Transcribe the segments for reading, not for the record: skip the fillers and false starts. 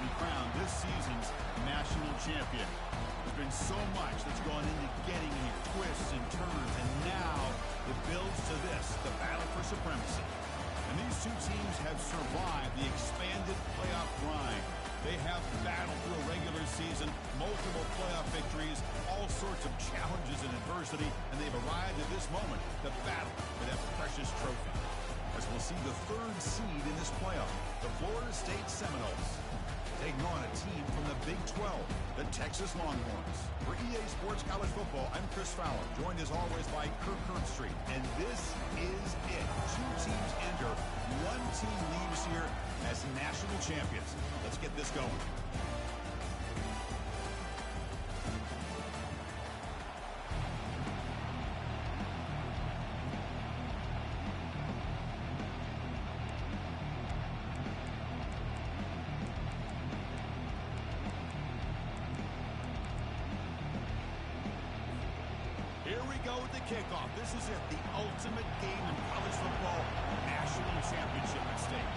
be crowned this season's national champion. There's been so much that's gone into getting here, twists and turns, and now it builds to this, the battle for supremacy. And these two teams have survived the expanded playoff grind. They have battled through a regular season, multiple playoff victories, all sorts of challenges and adversity, and they've arrived at this moment, the battle for that precious trophy. As we'll see the third seed in this playoff, the Florida State Seminoles, taking on a team from the Big 12, the Texas Longhorns. For EA Sports College Football, I'm Chris Fowler, joined as always by Kirk Herbstreit. And this is it. Two teams enter, one team leaves here as national champions. Let's get this going. Kickoff. This is it, the ultimate game in college football, national championship at stake.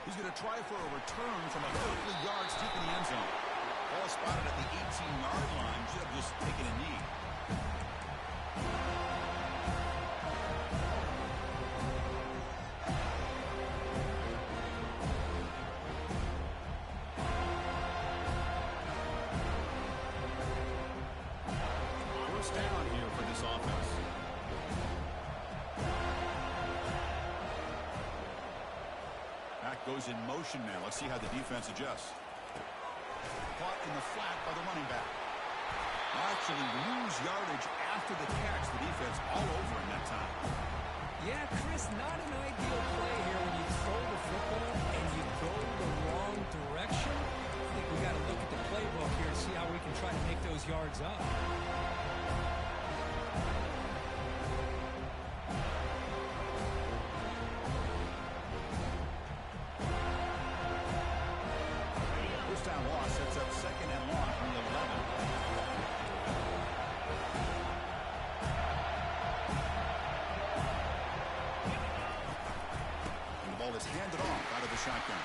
He's going to try for a return from a couple of yards deep in the end zone. Ball spotted at the 18-yard line. Should have just taken a knee. Down here for this offense. Back goes in motion now. Let's see how the defense adjusts. Caught in the flat by the running back. Actually lose yardage after the catch. The defense all over him that time. Yeah, Chris, not an ideal play here when you throw the football and you go the wrong direction. I think we got to look at the playbook here and see how we can try to make those yards up. Down loss sets up second and long from the 11. And the ball is handed off out of the shotgun.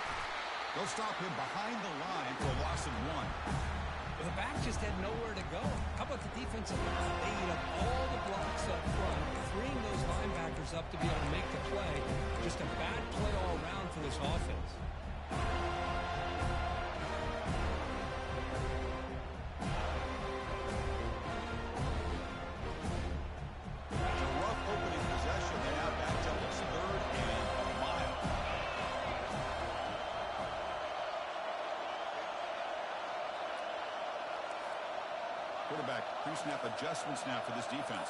They'll stop him behind the line for a loss of 1. Well, the back just had nowhere to go. How about the defensive line? They eat up all the blocks up front, freeing those linebackers up to be able to make the play. Just a bad play all around for this offense. Quarterback pre-snap adjustments now for this defense.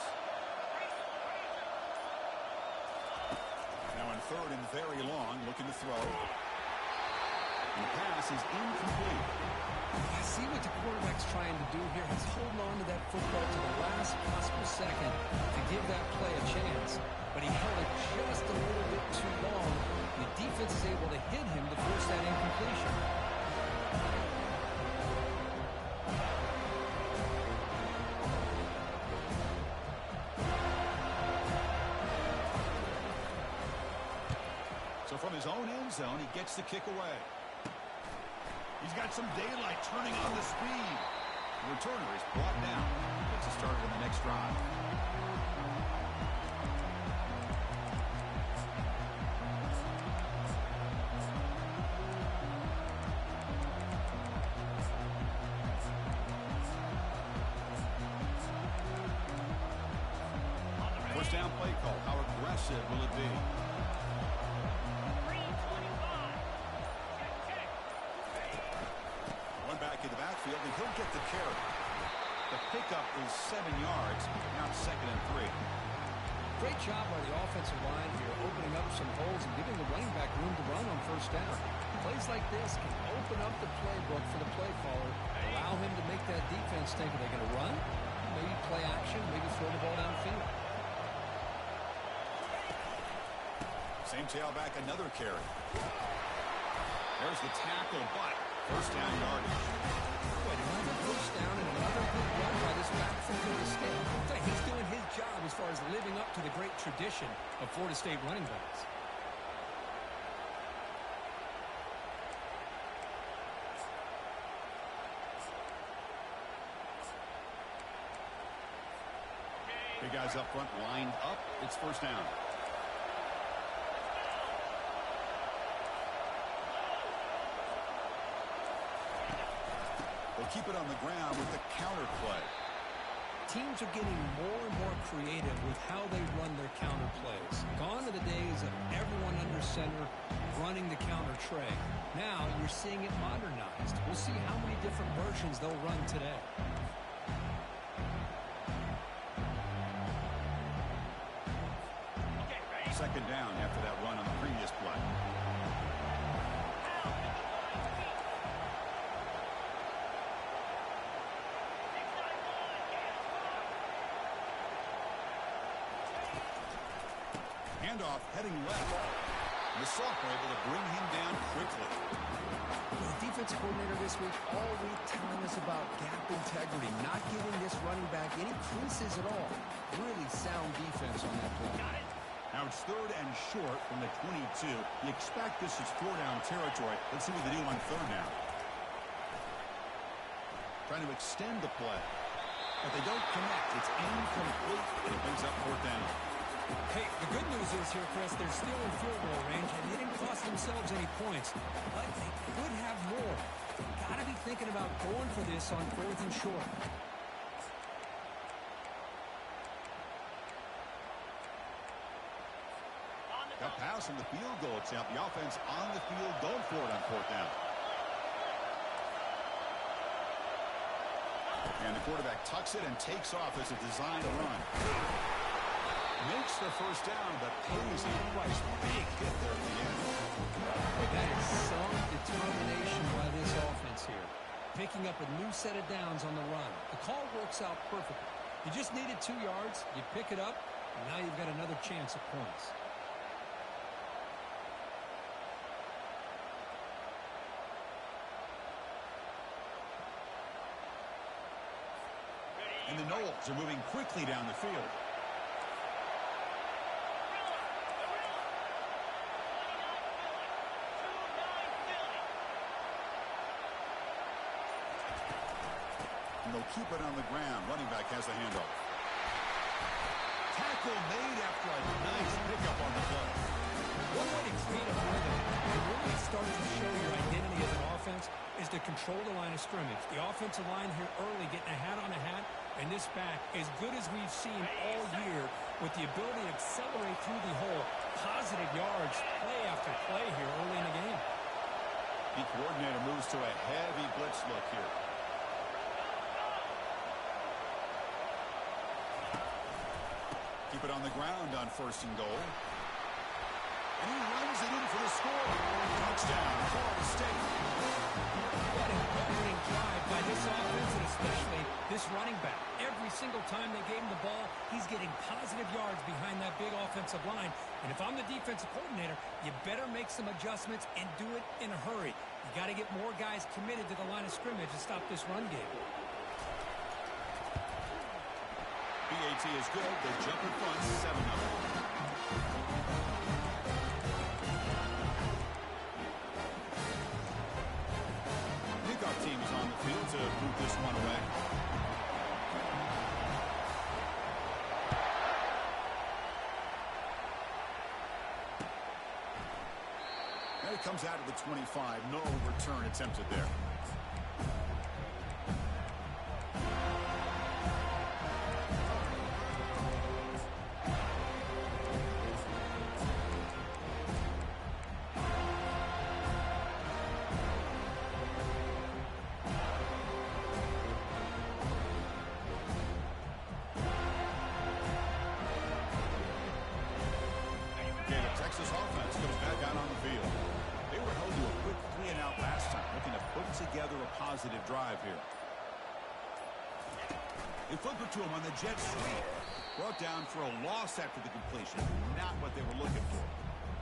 Now on third and very long, looking to throw. And the pass is incomplete. I see what the quarterback's trying to do here. He's holding on to that football to the last possible second to give that play a chance. But he held it just a little bit too long. The defense is able to hit him to force that incompletion. So from his own end zone, he gets the kick away. He's got some daylight turning on the speed. The returner is brought down. Gets us started on the next drive. First down play call. How aggressive will it be? Back in the backfield, and he'll get the carry. The pickup is 7 yards, now second and 3. Great job by the offensive line here, opening up some holes and giving the running back room to run on first down. Plays like this can open up the playbook for the play caller, allow him to make that defense think, are they going to run? Maybe play action, maybe throw the ball downfield. Same tailback, another carry. There's the tackle, but first down yardage. Wait, another first down and another good run by this back from Florida State. He's doing his job as far as living up to the great tradition addition of Florida State running backs. Big guys up front lined up. It's first down. They'll keep it on the ground with the counter play. Teams are getting more and more creative with how they run their counter plays. Gone are the days of everyone under center running the counter tray. Now you're seeing it modernized. We'll see how many different versions they'll run today. Second down after that run on the previous play. Handoff heading left. And the sophomore able to bring him down quickly. The defensive coordinator this week all week telling us about gap integrity, not giving this running back any creases at all. Really sound defense on that play. Now it's third and short from the 22. You expect this is 4-down territory. Let's see what they do on third down. Trying to extend the play. But they don't connect. It's incomplete. And it brings up fourth down. Hey, the good news is here, Chris, they're still in field goal range, and they didn't cost themselves any points. But they could have more. Got to be thinking about going for this on fourth and short. Got pass from the field goal attempt. The offense on the field going for it on fourth down. And the quarterback tucks it and takes off as a design to run. Makes the first down, but pays a price. Big hit there at the end. But that is some determination by this offense here. Picking up a new set of downs on the run. The call works out perfectly. You just needed 2 yards. You pick it up, and now you've got another chance at points. And the Knowles are moving quickly down the field. And they'll keep it on the ground. Running back has the handoff. Tackle made after a nice pickup on the play. One way to create a rhythm and really start to show your identity as an offense is to control the line of scrimmage. The offensive line here early getting a hat on a hat, and this back as good as we've seen all year with the ability to accelerate through the hole. Positive yards, play after play here early in the game. The coordinator moves to a heavy blitz look here. Keep it on the ground on first and goal. And he runs it in for the score. Touchdown, Florida State. What an opening drive by this offense, and especially this running back. Every single time they gave him the ball, he's getting positive yards behind that big offensive line. And if I'm the defensive coordinator, you better make some adjustments and do it in a hurry. You got to get more guys committed to the line of scrimmage to stop this run game. BAT is good. They jump in front, 7-0. Pickup team is on the field to move this one away. And it comes out of the 25. No return attempted there. Texas offense comes back out on the field. They were held to a quick 3-and-out last time, looking to put together a positive drive here. They flip it to him on the jet sweep. Brought down for a loss after the completion. Not what they were looking for.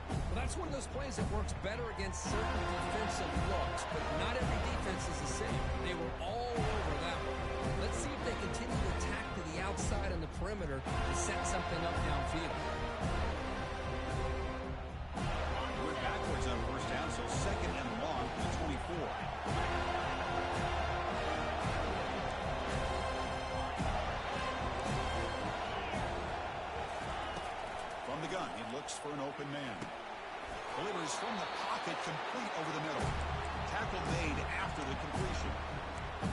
Well, that's one of those plays that works better against certain defensive looks, but not every defense is the same. They were all over that one. Let's see if they continue to attack to the outside on the the perimeter to set something up downfield. We're backwards on first down, so second and long to 24. From the gun, he looks for an open man. Delivers from the pocket, complete over the middle. Tackle made after the completion.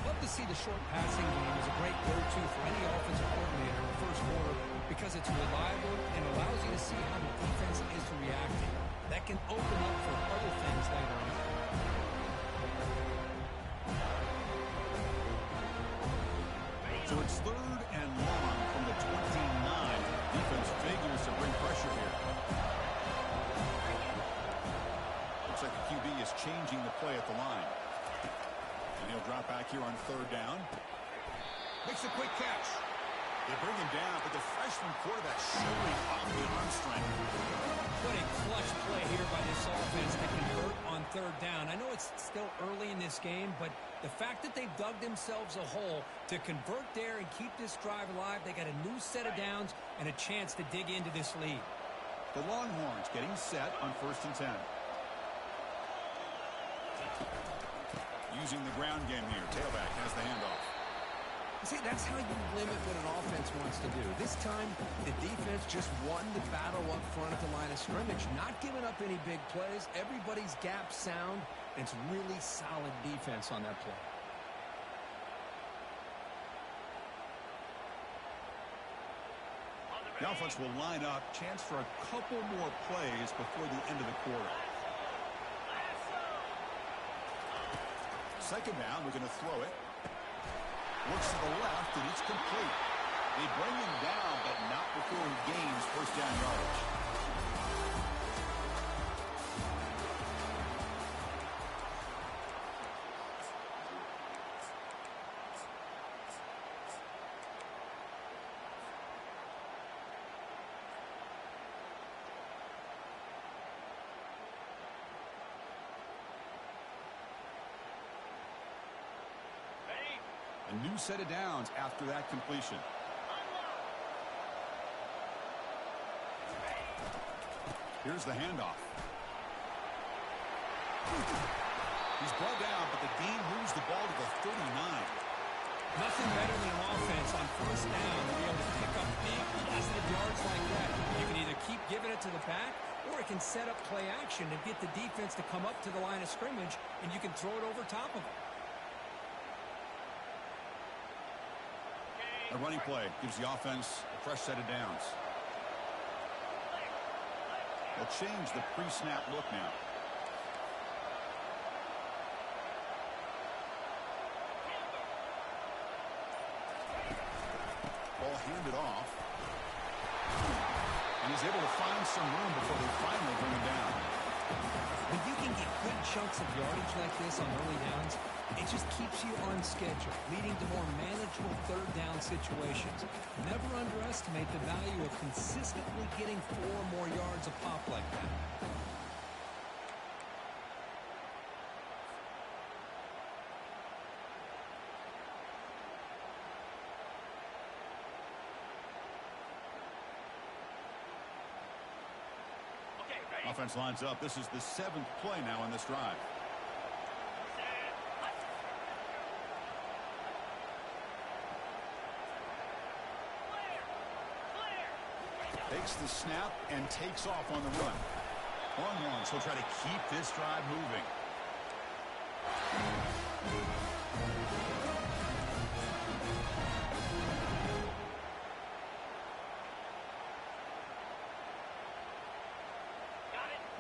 Love to see the short passing game as a great go-to for any offensive coordinator in the first quarter because it's reliable and allows you to see how the defense is reacting. That can open up for other things later on. So it's third and long from the 29. Defense figures to bring pressure here. Looks like the QB is changing the play at the line. And he'll drop back here on third down. Makes a quick catch. They bring him down, but the freshman quarterback showing off the arm strength. What a clutch play here by this offense to convert on third down. I know it's still early in this game, but the fact that they've dug themselves a hole to convert there and keep this drive alive, they got a new set of downs and a chance to dig into this lead. The Longhorns getting set on first and 10. Using the ground game here. Tailback has the handoff. See, that's how you limit what an offense wants to do. This time, the defense just won the battle up front at the line of scrimmage, not giving up any big plays. Everybody's gap sound, and it's really solid defense on that play. The offense will line up. Chance for a couple more plays before the end of the quarter. Second down, we're going to throw it. Looks to the left, and it's complete. They bring him down, but not before he gains first down yardage. A new set of downs after that completion. Here's the handoff. He's brought down, but the Dean moves the ball to the 39. Nothing better than an offense on first down to be able to pick up big positive yards like that. You can either keep giving it to the back, or it can set up play action and get the defense to come up to the line of scrimmage, and you can throw it over top of them. A running play gives the offense a fresh set of downs. They'll change the pre-snap look now. Ball handed off. And he's able to find some room before they finally bring him down. When you can get good chunks of yardage like this on early downs, it just keeps you on schedule, leading to more manageable third down situations. Never underestimate the value of consistently getting 4 or more yards a pop like that. Offense lines up. This is the 7th play now on this drive. Takes the snap and takes off on the run. Longhorns will try to keep this drive moving.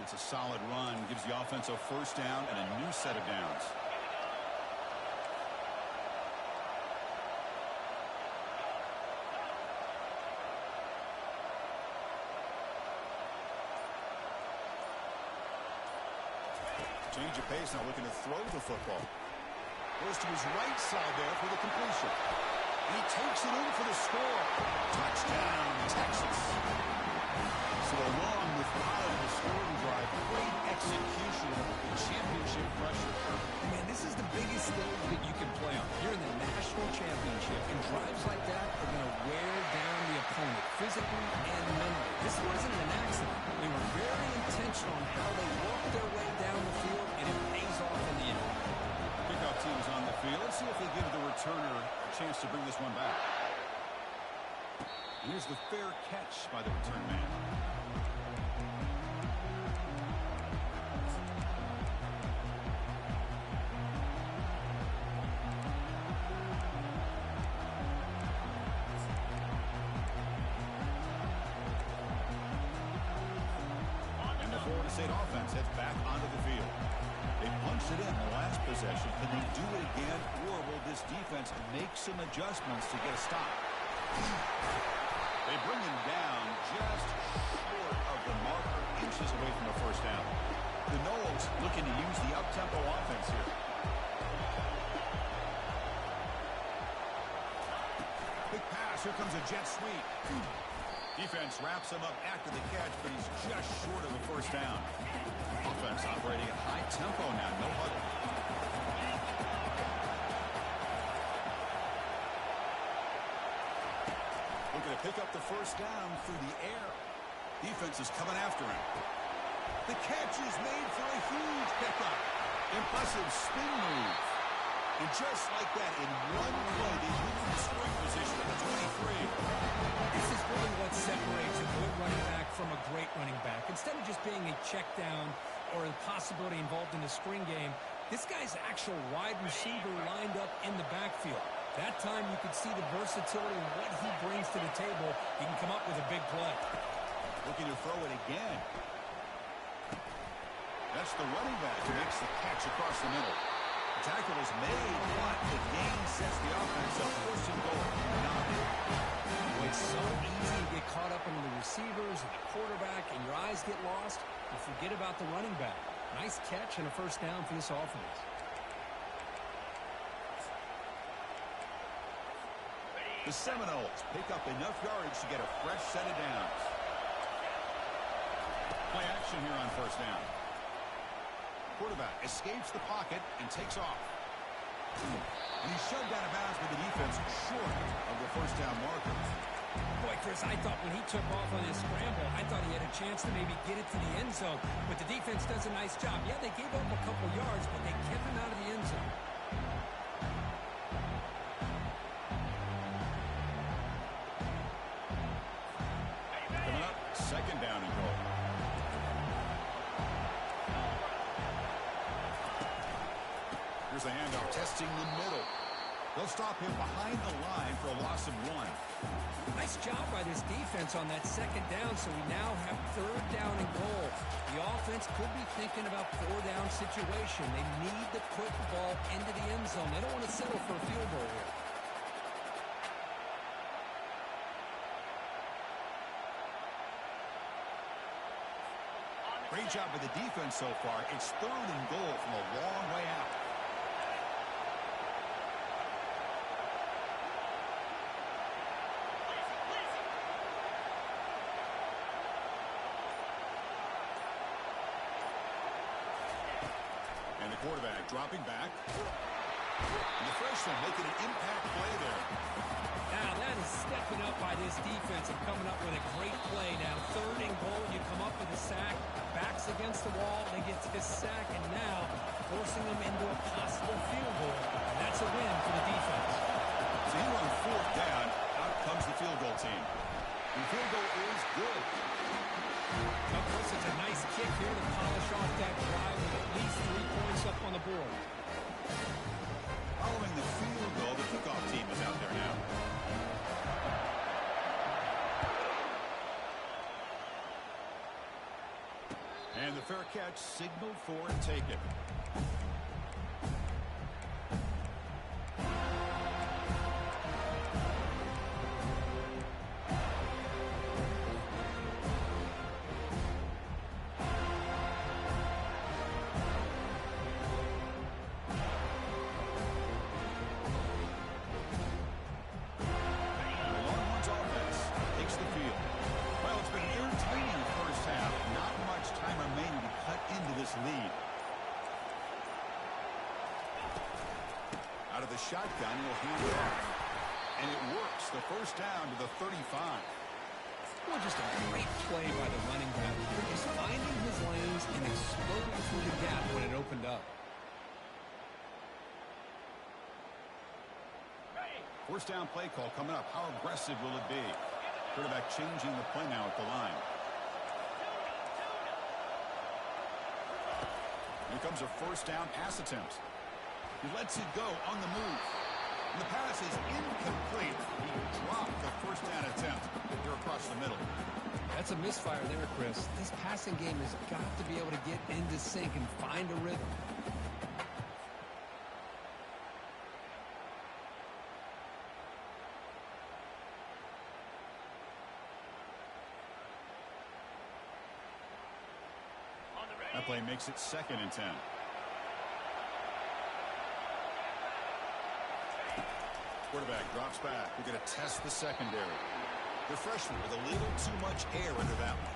It's a solid run. Gives the offense a first down and a new set of downs. Change of pace, now looking to throw the football. Goes to his right side there for the completion. And he takes it in for the score. Touchdown, Texas. So along with Kyle, the scoring drive, great execution of the championship pressure. Man, this is the biggest stage that you can play on. You're in the national championship, and drives like that are going to wear down the to bring this one back. Here's the fair catch by the return man. And the Florida State offense heads back onto the field. They punched it in the last possession. Can they do it again, or will this defense make some adjustments to get a stop? They bring him down just short of the marker, inches away from a first down. The Noles looking to use the up-tempo offense here. Big pass. Here comes a jet sweep. Defense wraps him up after the catch, but he's just short of a first down. Offense operating at high tempo now. No huddle. Looking to pick up the first down through the air. Defense is coming after him. The catch is made for a huge pickup. Impressive spin move. And just like that, in one play, they move in scoring position at the 23. This is really what separates a good running back from a great running back. Instead of just being a check down or a possibility involved in the screen game, this guy's actual wide receiver lined up in the backfield. That time you could see the versatility of what he brings to the table. He can come up with a big play. Looking to throw it again. That's the running back who makes the catch across the middle. The tackle is made, but the gain sets the offense up. First and goal. It's so easy to get caught up in the receivers and the quarterback, and your eyes get lost. You forget about the running back. Nice catch and a first down for this offense. The Seminoles pick up enough yardage to get a fresh set of downs. Play action here on first down. Quarterback escapes the pocket and takes off. And he's shoved out of bounds with the defense short of the first down marker. Boy, Chris, I thought when he took off on his scramble, I thought he had a chance to maybe get it to the end zone. But the defense does a nice job. Yeah, they gave up a couple yards, but they kept him out of the end zone. Coming up, second down and goal. Here's the handoff, testing the middle. They'll stop him behind the line for a loss of 1. Nice job by this defense on that second down, so we now have third down and goal. The offense could be thinking about four-down situation. They need to put the ball into the end zone. They don't want to settle for a field goal here. Great job by the defense so far. It's third and goal from a long way out. And the quarterback dropping back. And the freshman making an impact play there. Now that is stepping up by this defense and coming up with a great play. Now third and goal, you come up with a sack, backs against the wall, they get this sack, and now forcing them into a possible field goal. And that's a win for the defense. So here on fourth down, out comes the field goal team. The field goal is good. Of course, it's a nice kick here to polish off that drive with at least 3 points up on the board. Following the field goal, the kickoff team is out there now. And the fair catch signaled for and taken. Lead. Out of the shotgun, he'll hand it off. And it works. The first down to the 35. Well, just a great play by the running back. Just finding his lanes and exploding through the gap when it opened up. First down play call coming up. How aggressive will it be? Quarterback changing the play now at the line. Here comes a first down pass attempt. He lets it go on the move. And the pass is incomplete. He dropped the first down attempt. They're across the middle. That's a misfire there, Chris. This passing game has got to be able to get into sync and find a rhythm. That play makes it 2nd and 10. Quarterback drops back. We're going to test the secondary. The freshman with a little too much air under that one.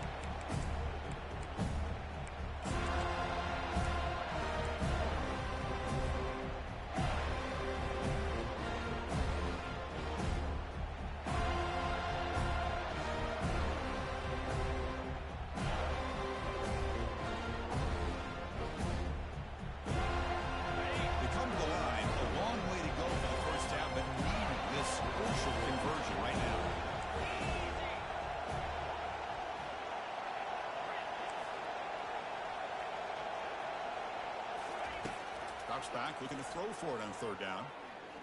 Back, looking to throw for it on 3rd down.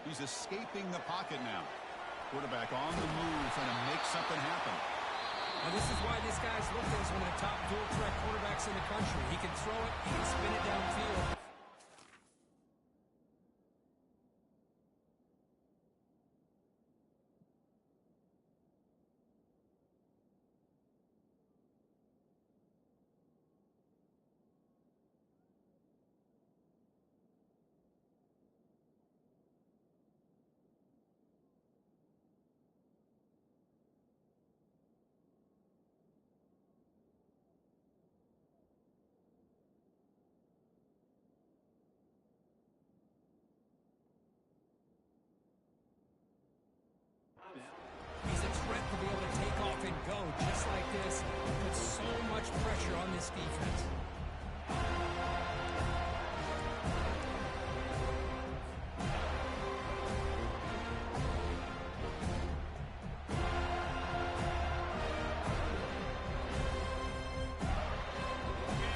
He's escaping the pocket now. Quarterback on the move, trying to make something happen. Now this is why this guy's looked at as one of the top dual threat quarterbacks in the country. He can throw it, he can spin it downfield. He's a threat to be able to take off and go just like this. Puts so much pressure on this defense.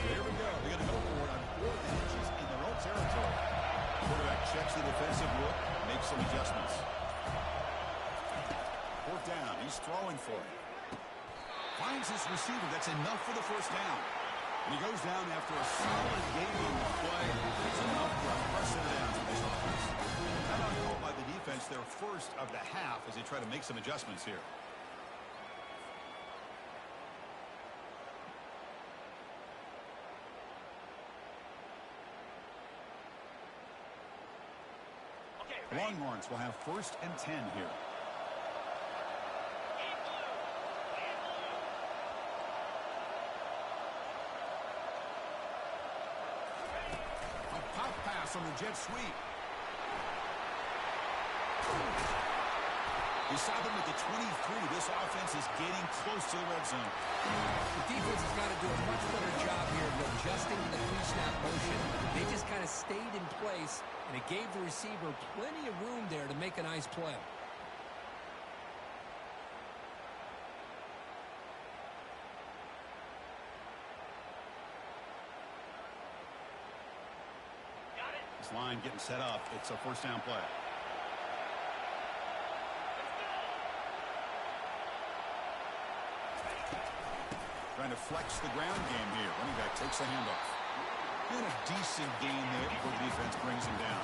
Here we go. They're going to go for it on 4th inches in their own territory. Quarterback checks the defensive look, makes some adjustments. 4th down. He's throwing for it. Finds his receiver. That's enough for the first down. And he goes down after a solid game on the play. It's enough for a first down for this offense. Timeout called by the defense, their first of the half, as they try to make some adjustments here. Longhorns will have 1st and 10 here. A pop pass on the jet sweep. You saw them at the 23. This offense is getting close to the red zone. The defense has got to do a much better job here of adjusting to the pre-snap motion. They just kind of stayed in place, and it gave the receiver plenty of room there to make a nice play. This line getting set up. It's a first down play. Trying to flex the ground game here. Running back takes the handoff. And a decent gain there before the defense brings him down.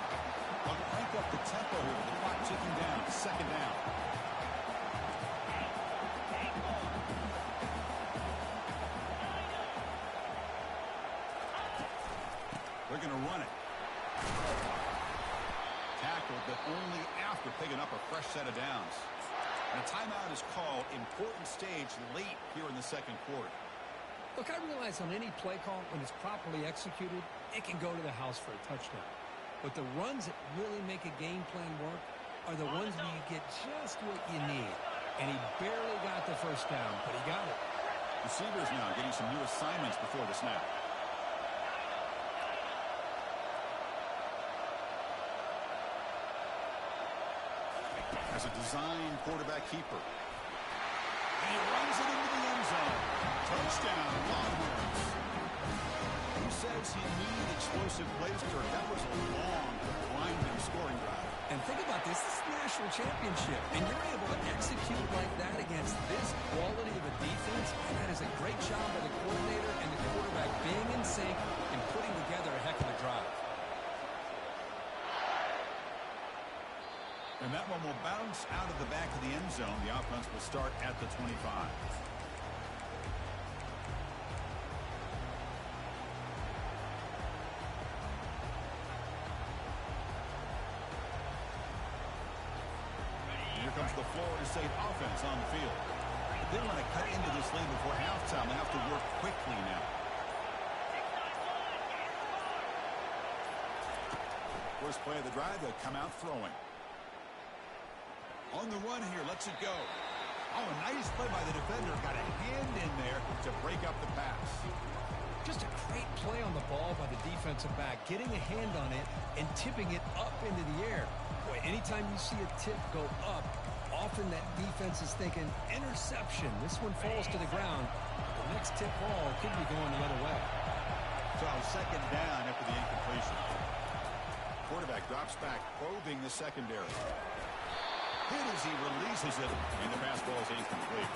They'll crank up the tempo here with the clock ticking down. 2nd down. They're going to run it. Tackled, but only after picking up a fresh set of downs. And a timeout is called. Important stage late here in the 2nd quarter. Look, I realize on any play call, when it's properly executed, it can go to the house for a touchdown. But the runs that really make a game plan work are the ones where you get just what you need. And he barely got the first down, but he got it. Receivers now getting some new assignments before the snap. is a design quarterback keeper. And he runs it into the end zone. Touchdown, Longhorns. Who says he needed explosive plays, Kirk? That was a long, grinding scoring drive. And think about this. This is the national championship, and you're able to execute like that against this quality of a defense. And that is a great job by the coordinator and the quarterback being in sync and putting together a heck of a drive. And that one will bounce out of the back of the end zone. The offense will start at the 25. Here comes the Florida State offense on the field. They want to cut into this lead before halftime. They have to work quickly now. First play of the drive, they'll come out throwing. On the run here, lets it go. Oh, a nice play by the defender. Got a hand in there to break up the pass. Just a great play on the ball by the defensive back, getting a hand on it and tipping it up into the air. Boy, anytime you see a tip go up, often that defense is thinking interception. This one falls to the ground. The next tip ball could be going the other way. So second down after the incompletion. Quarterback drops back, probing the secondary. Hit as he releases it, and the pass ball is incomplete.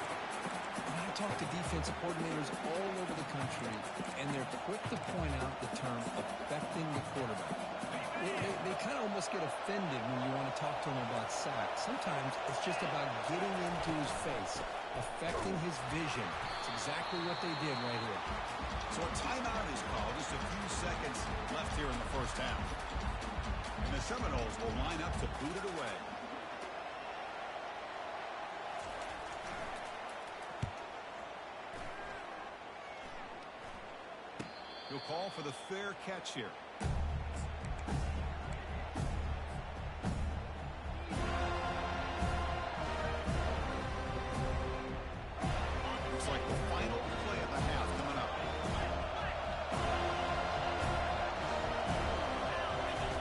I talk to defensive coordinators all over the country, and they're quick to point out the term affecting the quarterback. They kind of almost get offended when you want to talk to them about sacks. Sometimes it's just about getting into his face, affecting his vision. It's exactly what they did right here. So a timeout is called. Just a few seconds left here in the first half. And the Seminoles will line up to boot it away. He'll call for the fair catch here. Looks like the final play of the half coming up.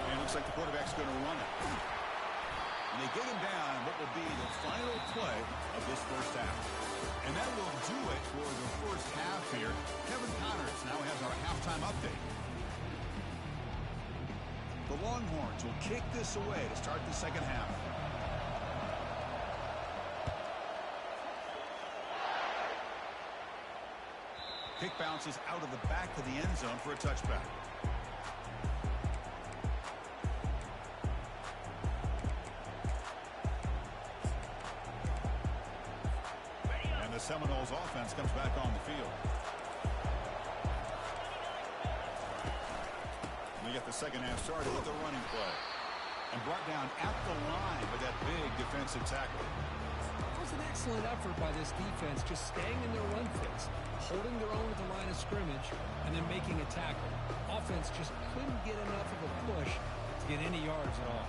And it looks like the quarterback's going to run it. And they get him down in what will be the final play of this first half. And that will do it for the first half here. Kevin Connors now has our halftime update. The Longhorns will kick this away to start the second half. Kick bounces out of the back of the end zone for a touchback. The Seminoles offense comes back on the field. We get the second half started with a running play. And brought down at the line with that big defensive tackle. It was an excellent effort by this defense, just staying in their run fits, holding their own at the line of scrimmage, and then making a tackle. Offense just couldn't get enough of a push to get any yards at all.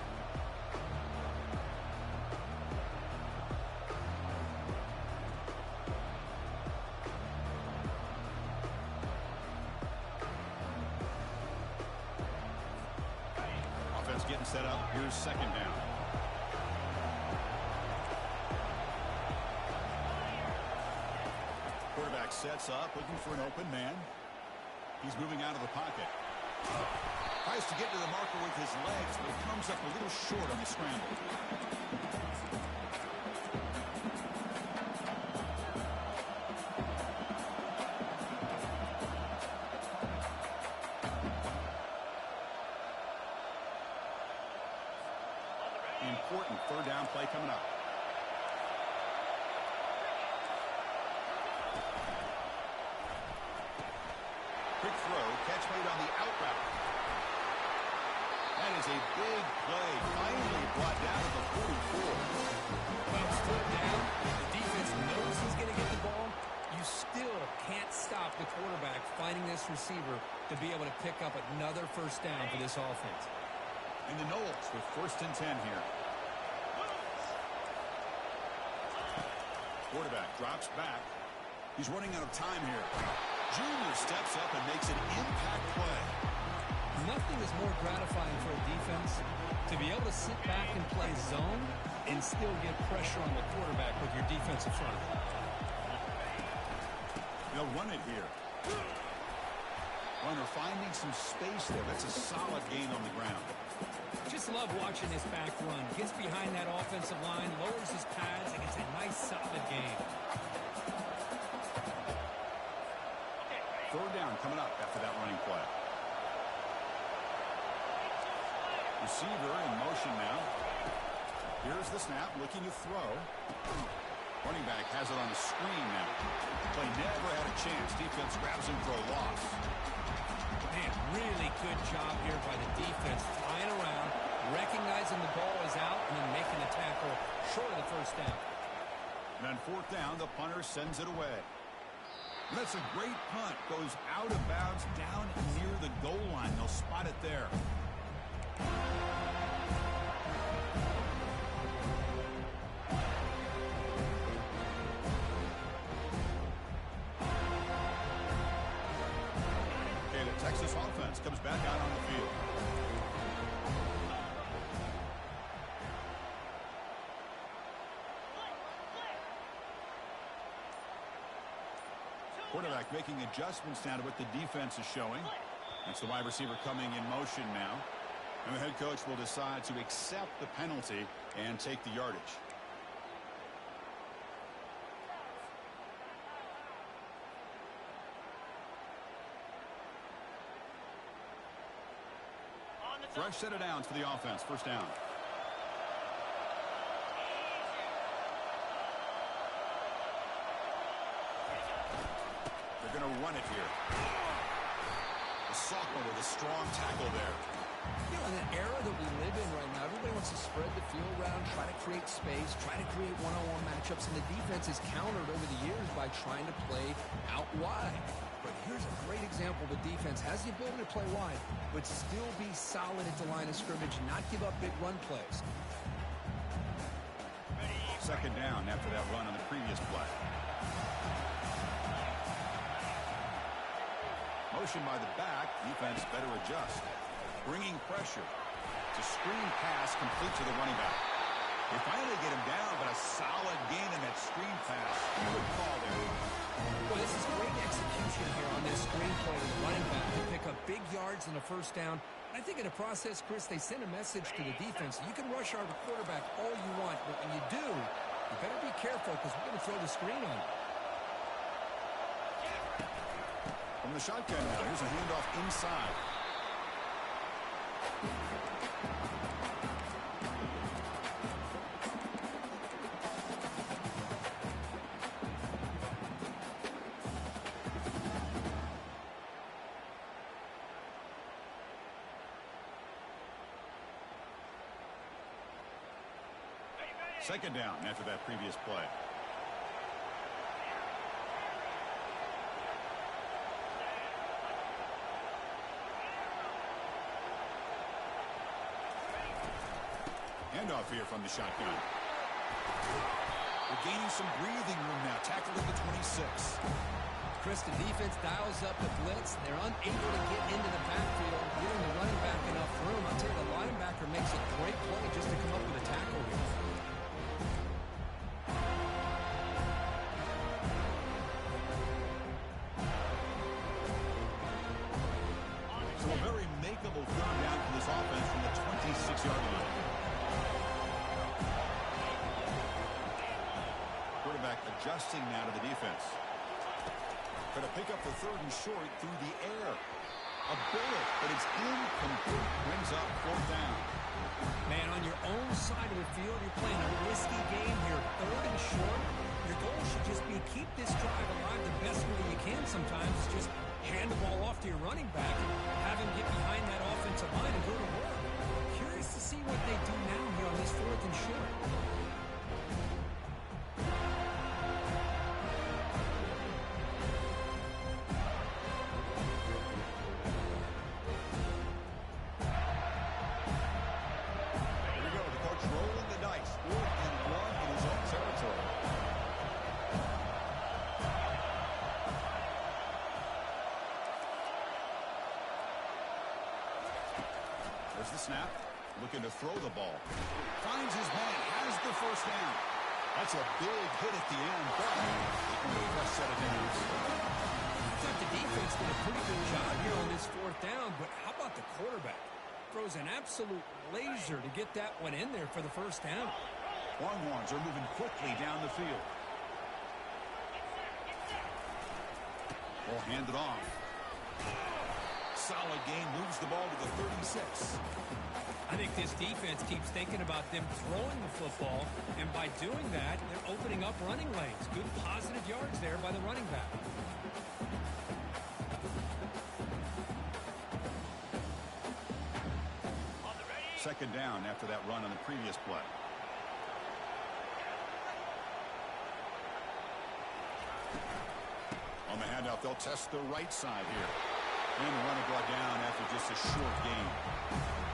Getting set up. Here's second down. Quarterback sets up, looking for an open man. He's moving out of the pocket. Tries to get to the marker with his legs, but comes up a little short on the scramble. Important third down play coming up. Quick throw, catch made on the out route. That is a big play, finally brought down to the 44. When it's third down, the defense knows he's going to get the ball. You still can't stop the quarterback finding this receiver to be able to pick up another first down for this offense. And the Noles with first and 10 here. Quarterback drops back. He's running out of time here. Junior steps up and makes an impact play. Nothing is more gratifying for a defense to be able to sit back and play zone and still get pressure on the quarterback with your defensive front. They'll run it here. Runner finding some space there. That's a solid gain on the ground. Just love watching this back run. Gets behind that offensive line, lowers his pads, and gets a nice solid gain. Third down coming up after that running play. Receiver in motion now. Here's the snap, looking to throw. Running back has it on the screen now. Play never had a chance. Defense grabs him for a loss. Man, really good job here by the defense, flying around, recognizing the ball is out, and then making the tackle short of the first down. And on fourth down, the punter sends it away. And that's a great punt. Goes out of bounds down near the goal line. They'll spot it there. Okay, the Texas offense comes back out on the field. Quarterback making adjustments now to what the defense is showing. That's the wide receiver coming in motion now. And the head coach will decide to accept the penalty and take the yardage. Fresh set of downs for the offense. First down. They're going to run it here. The sophomore with a strong tackle there. You know, in the era that we live in right now, everybody wants to spread the field around, try to create space, try to create one-on-one matchups, and the defense is countered over the years by trying to play out wide. But here's a great example. The defense has the ability to play wide, but still be solid at the line of scrimmage and not give up big run plays. Second down after that run on the previous play. Motion by the back. Defense better adjust. Bringing pressure. It's a screen pass complete to the running back. They finally get him down, but a solid gain in that screen pass. Good call there. Well, this is great execution here on this screen play to the running back to pick up big yards and a first down. I think in the process, Chris, they send a message to the defense. You can rush our quarterback all you want, but when you do, you better be careful because we're going to throw the screen on you. From the shotgun now, here's a handoff inside. Second down after that previous play. Handoff here from the shotgun. They're gaining some breathing room now. Tackled at the 26. Chris, the defense dials up the blitz. They're unable to get into the backfield, giving the running back enough room. I'll tell you, the linebacker makes a great play just to come up with a tackle here. So a very makeable third down for this offense from the 26-yard line. Quarterback adjusting now to the defense. Going to pick up the third and short through the air. A bullet, but it's incomplete. Brings up fourth down. Man, on your own side of the field, you're playing a risky game here. Third and short. Your goal should just be keep this drive alive the best way you can sometimes. Just hand the ball off to your running back and have him get behind that offensive line and go to work. Curious to see what they do now here on this fourth and short. There's the snap. Looking to throw the ball. Finds his man. Has the first down. That's a big hit at the end, but a fresh set of downs. I thought the defense did a pretty good job here on this fourth down, but how about the quarterback? Throws an absolute laser to get that one in there for the first down. Longhorns are moving quickly down the field. Will hand it off. Solid game, moves the ball to the 36. I think this defense keeps thinking about them throwing the football, and by doing that, they're opening up running lanes. Good positive yards there by the running back. Second down after that run on the previous play. On the handoff, they'll test the right side here. And the runner brought down after just a short gain.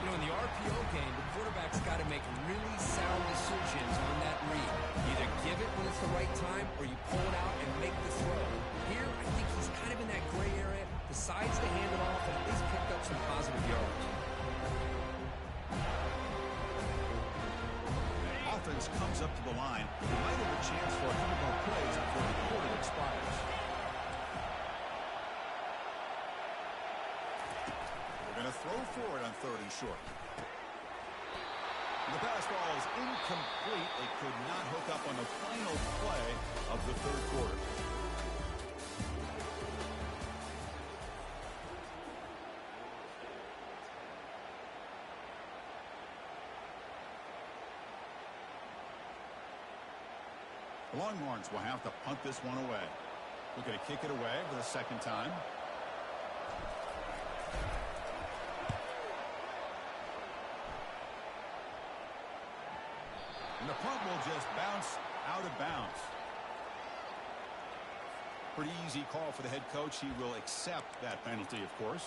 You know, in the RPO game, the quarterback's got to make really sound decisions on that read. Either give it when it's the right time, or you pull it out and make the throw. Here, I think he's kind of in that gray area, decides to hand it off, and at least picked up some positive yards. Offense comes up to the line. They might have a chance for a couple more plays before the quarter expires. They're going to throw for it on 3rd and short. The pass ball is incomplete. They could not hook up on the final play of the 3rd quarter. The Longhorns will have to punt this one away. We're going to kick it away for the second time. And the punt will just bounce out of bounds. Pretty easy call for the head coach. He will accept that penalty, of course.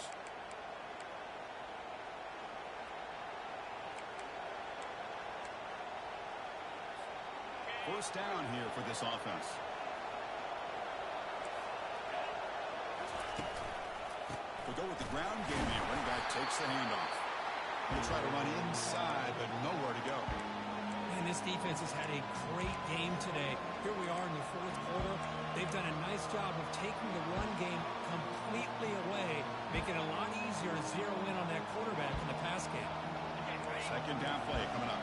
First down here for this offense. We'll go with the ground game here. Running back takes the handoff. He'll try to run inside, but nowhere to go. And this defense has had a great game today. Here we are in the 4th quarter. They've done a nice job of taking the run game completely away, making it a lot easier to zero in on that quarterback in the pass game. Second down play coming up.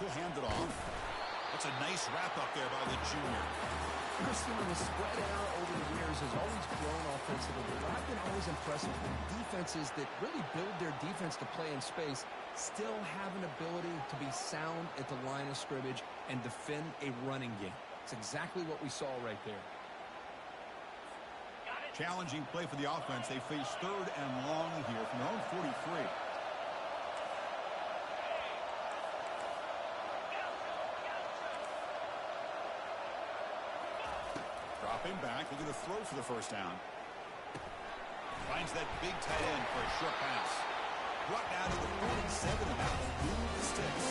He'll hand it off. That's a nice wrap up there by the junior. Christian, the spread out over the years has always grown offensively, but I've been always impressed with defenses that really build their defense to play in space, still have an ability to be sound at the line of scrimmage and defend a running game. It's exactly what we saw right there. Challenging play for the offense. They face 3rd and long here from their own 43. Dropping back, looking to throw for the first down. Finds that big tight end for a short pass. Brought down to the 47, and that will move the sticks.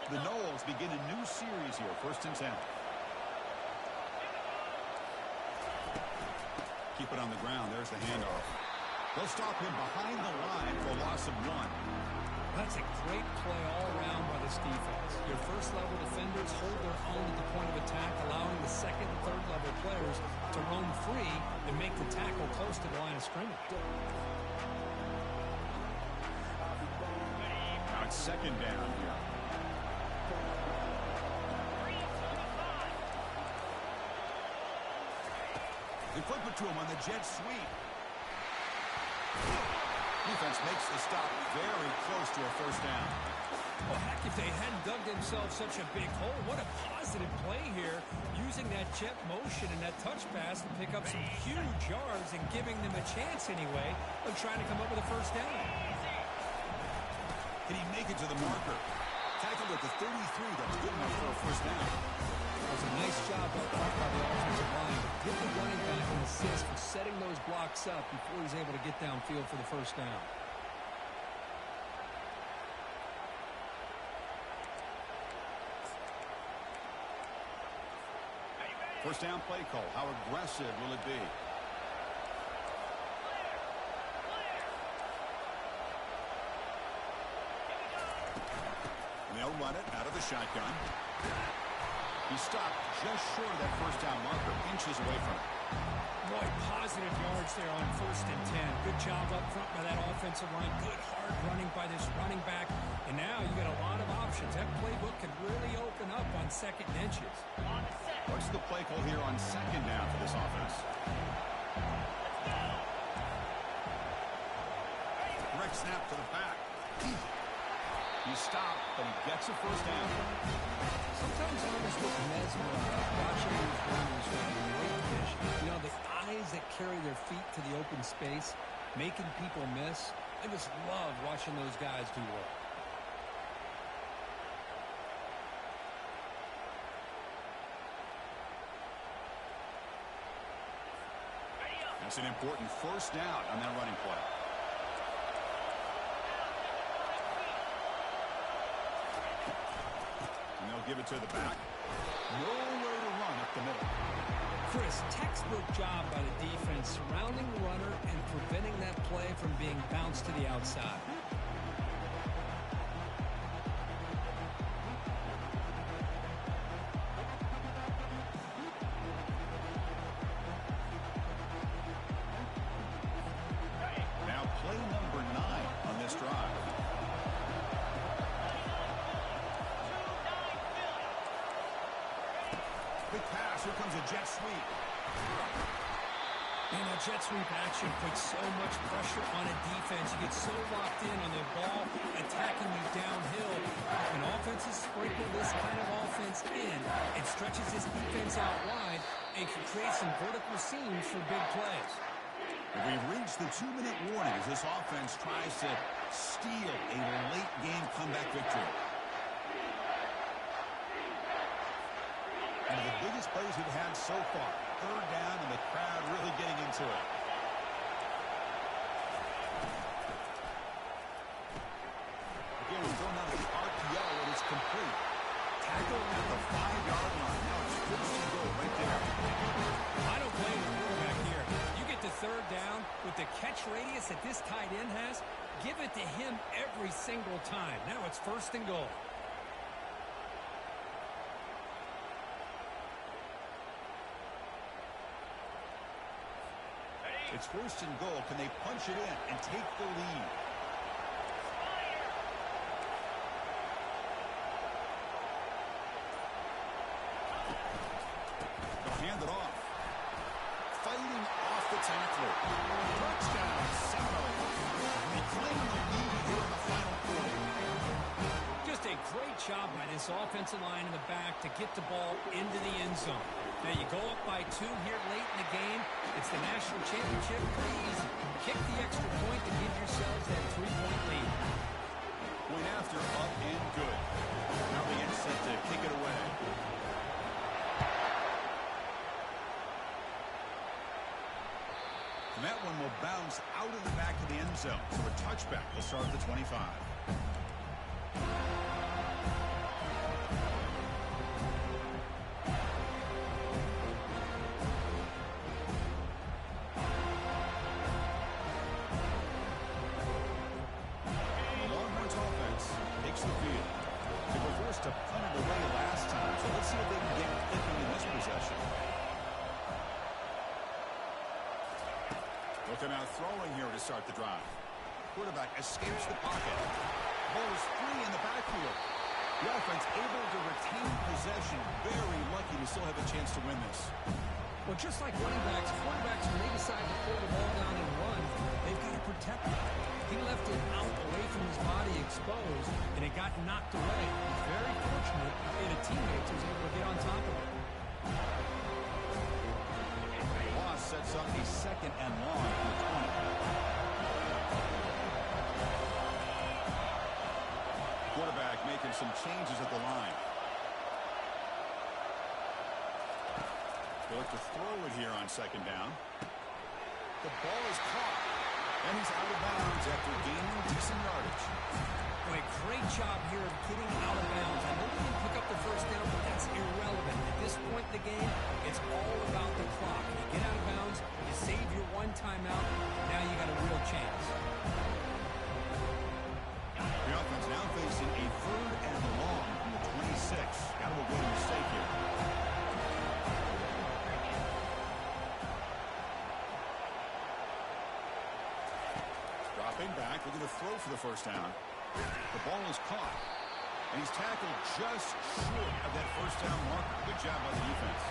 The Noles begin a new series here, 1st and 10. Keep it on the ground. There's the handoff. They'll stop him behind the line for a loss of 1. That's a great play all around by this defense. Your first-level defenders hold their own at the point of attack, allowing the second and third-level players to roam free and make the tackle close to the line of scrimmage. Now it's second down here. They flip it to him on the jet sweep. Defense makes the stop very close to a first down. Well, heck, if they hadn't dug themselves such a big hole, what a positive play here, using that jet motion and that touch pass to pick up some huge yards and giving them a chance anyway of trying to come up with a first down. Can he make it to the marker? Tackled at the 33. That's good enough for a first down. It was a nice job up front by the offensive line. Give the running back an assist for setting those blocks up before he's able to get downfield for the first down. First down play call. How aggressive will it be? They'll run it out of the shotgun. He stopped just short of that first down marker, inches away from it. Boy, positive yards there on 1st and 10. Good job up front by that offensive line. Good hard running by this running back. And now you got a lot of options. That playbook could really open up on 2nd and inches. What's the play call here on 2nd down for this offense? Direct snap to the back. He stopped, but he gets a first down. Sometimes I almost look mesmerized watching these runners from the great vision. You know, the eyes that carry their feet to the open space, making people miss. I just love watching those guys do work. That's an important first down on that running play. And they'll give it to the back. Nowhere to run up the middle. Chris, textbook job by the defense surrounding the runner and preventing that play from being bounced to the outside. Now play number 9 on this drive. Big pass. Here comes a jet sweep. And that jet sweep action puts so much pressure on a defense. You get so locked in on the ball, attacking you downhill. When offenses sprinkle this kind of offense in, it stretches this defense out wide and can create some vertical seams for big plays. We've reached the 2-minute warning as this offense tries to steal a late-game comeback victory. One of the biggest plays we've had so far. 3rd down and the crowd really getting into it. Again, we're going out of the RPO and it's complete. Tackle at the 5-yard line. Now it's 1st and goal right there. I don't blame the quarterback here. You get to 3rd down with the catch radius that this tight end has, give it to him every single time. Now it's 1st and goal. It's 1st and goal. Can they punch it in and take the lead? They'll hand it off. Fighting off the tackler. Touchdown, Seattle. They claim the lead here in the final quarter. Just a great job by this offensive line in the back to get the ball into the end zone. Now you go up by 2 here late in the game. It's the national championship. Pretty easy. Kick the extra point to give yourselves that 3-point lead. Point after, up and good. Now they get set to kick it away. And that one will bounce out of the back of the end zone. So a touchback will start at the 25. To punt it away last time, so let's see if they can get clicking in this possession. Looking out throwing here to start the drive. Quarterback escapes the pocket. Ball is free in the backfield. The offense able to retain possession. Very lucky to still have a chance to win this. Well, just like running backs, quarterbacks, when they decide to pull the ball down and run, they've got to protect it. He left it out away from his body exposed, and it got knocked away. He's very fortunate that a teammate was able to get on top of it. Loss sets up a 2nd and long from the 20. Quarterback making some changes at the line. They'll look to throw it here on 2nd down. The ball is caught. And he's out of bounds after gaining decent yardage. Boy, great job here of getting out of bounds. I know they didn't pick up the 1st down, but that's irrelevant. At this point in the game, it's all about the clock. You get out of bounds, you save your one timeout, now you got a real chance. The offense now facing a 3rd and long from the 26. Got to avoid a mistake here. Dropping back, looking to throw for the first down. The ball is caught. And he's tackled just short of that first down marker. Good job by the defense.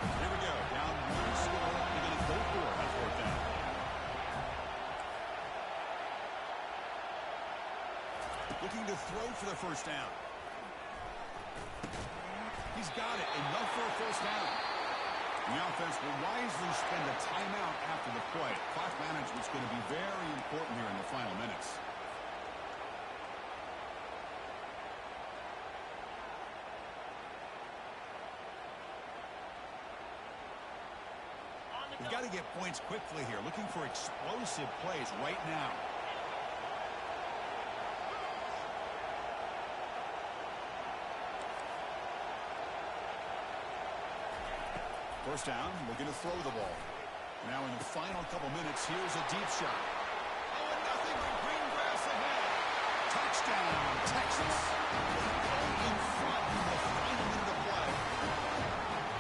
Here we go. Down 1 score. They're going to go for it on 4th down. Looking to throw for the first down. He's got it. Enough for a first down. The offense will wisely spend a timeout after the play. Clock management's going to be very important here in the final minutes. We've got to get points quickly here. Looking for explosive plays right now. First down, looking to throw the ball. Now in the final couple minutes, here's a deep shot. Oh, and nothing but green grass ahead. Touchdown, Texas. They go in front in the final minute of play.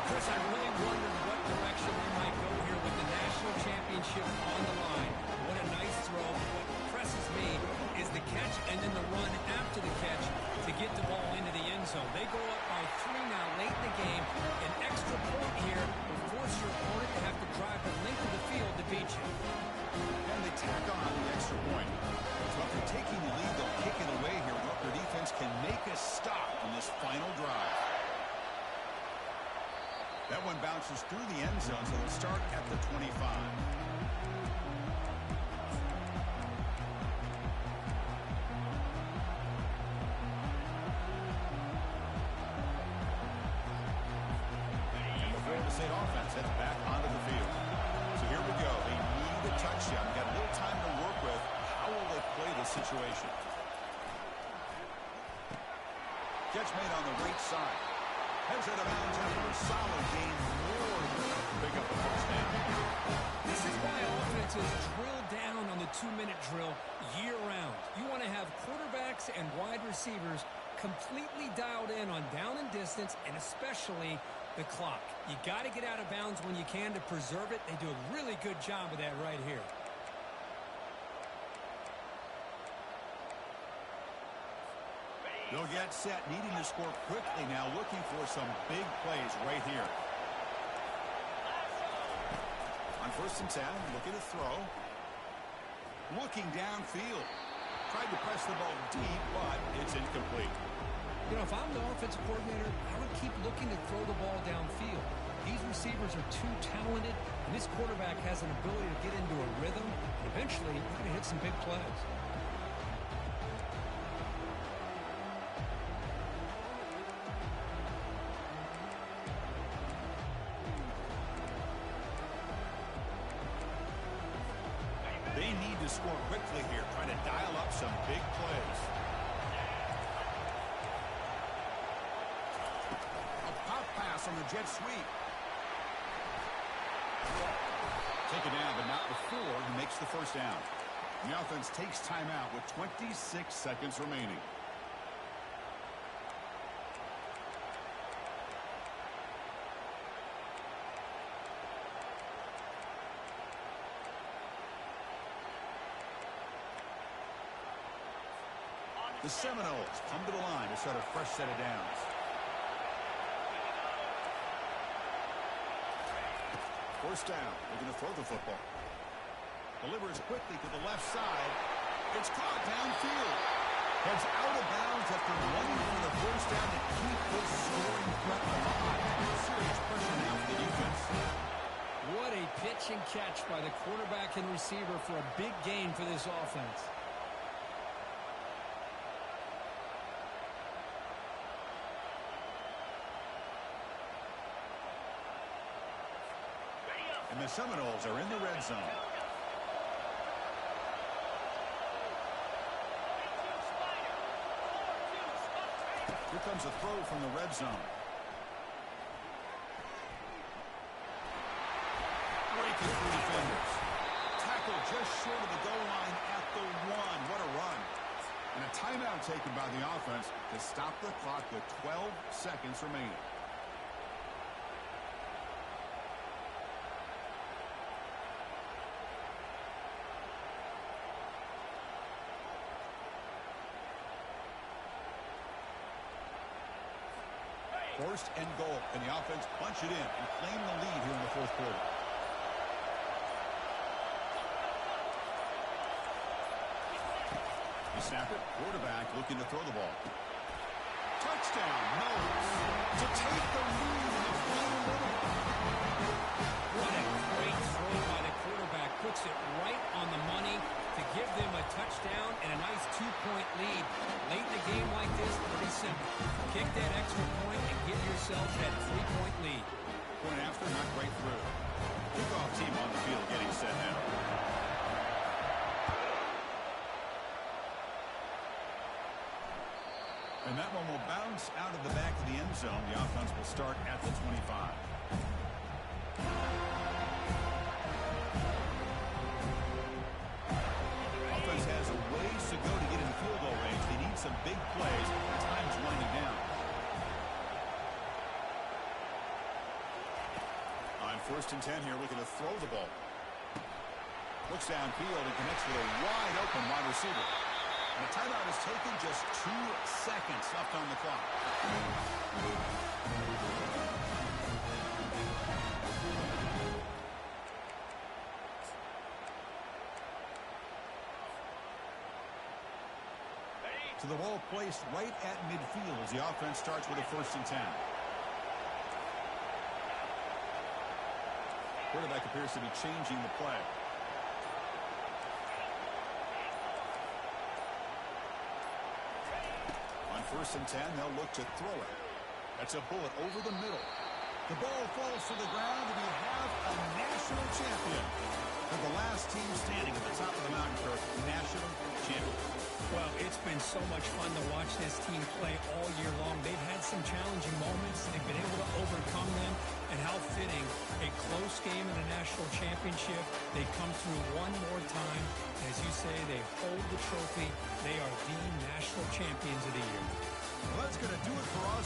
Chris, I really wondered what direction they might go here with the national championship on the line. What a nice throw. What impresses me is the catch and then the run after the catch to get the ball into the end zone. They go up by 3 now late in the game. An extra point here will force your opponent to have to drive the length of the field to beat you. And they tack on the extra point. So after taking the lead, they'll kick it away here. Hope their defense can make a stop on this final drive. That one bounces through the end zone, so they'll start at the 25. And the Florida State offense heads back onto the field. So here we go. They need a touchdown. Got a little time to work with. How will they play this situation? Catch made on the right side. Heads out of bounds after a solid gain. More than enough to pick up the first down. This is why offenses drill down on the 2-minute drill year-round. You want to have quarterbacks and wide receivers completely dialed in on down and distance, and especially the clock. You got to get out of bounds when you can to preserve it. They do a really good job of that right here. They'll get set, needing to score quickly now, looking for some big plays right here. On 1st and 10, looking to throw. Looking downfield. Tried to press the ball deep, but it's incomplete. You know, if I'm the offensive coordinator, I would keep looking to throw the ball downfield. These receivers are too talented, and this quarterback has an ability to get into a rhythm. Eventually, he's going to hit some big plays. They need to score quickly here, trying to dial up some big plays. A pop pass on the jet sweep. Taken down, but not before he makes the first down. The offense takes timeout with 26 seconds remaining. The Seminoles come to the line to start a fresh set of downs. First down. They're going to throw the football. Delivers quickly to the left side. It's caught downfield. Heads out of bounds after running for the first down to keep this scoring threat alive. Serious pressure now for the defense. What a pitch and catch by the quarterback and receiver for a big gain for this offense. And the Seminoles are in the red zone. Here comes a throw from the red zone. breaking through defenders. Tackle just short of the goal line at the 1. What a run. And a timeout taken by the offense to stop the clock with 12 seconds remaining. First and goal, and the offense punch it in and claim the lead here in the fourth quarter. You snap it, quarterback looking to throw the ball. Touchdown, Knowles to take the lead in the final minute. What a great throw by the quarterback. Puts it right on the money to give them a touchdown and a nice 2-point lead. Late in a game like this, pretty simple. Kick that extra point and give yourself that 3-point lead. Point after, not right through. Kickoff team on the field getting set now. And that one will bounce out of the back of the end zone. The offense will start at the 25. Offense has a ways to go to get in field goal range. They need some big plays. Time's winding down. On 1st and 10 here, looking to throw the ball. Looks downfield and connects with a wide open wide receiver. And the timeout is taken, just 2 seconds left on the clock. So the ball placed right at midfield as the offense starts with a 1st and 10. Quarterback appears to be changing the play. On 1st and 10, they'll look to throw it. That's a bullet over the middle. The ball falls to the ground, and we have a national champion. They're the last team standing at the top of the mountain for national champions. Well, it's been so much fun to watch this team play all year long. They've had some challenging moments. They've been able to overcome them. And how fitting, a close game in the national championship. They come through one more time. As you say, they hold the trophy. They are the national champions of the year. Well, that's going to do it for our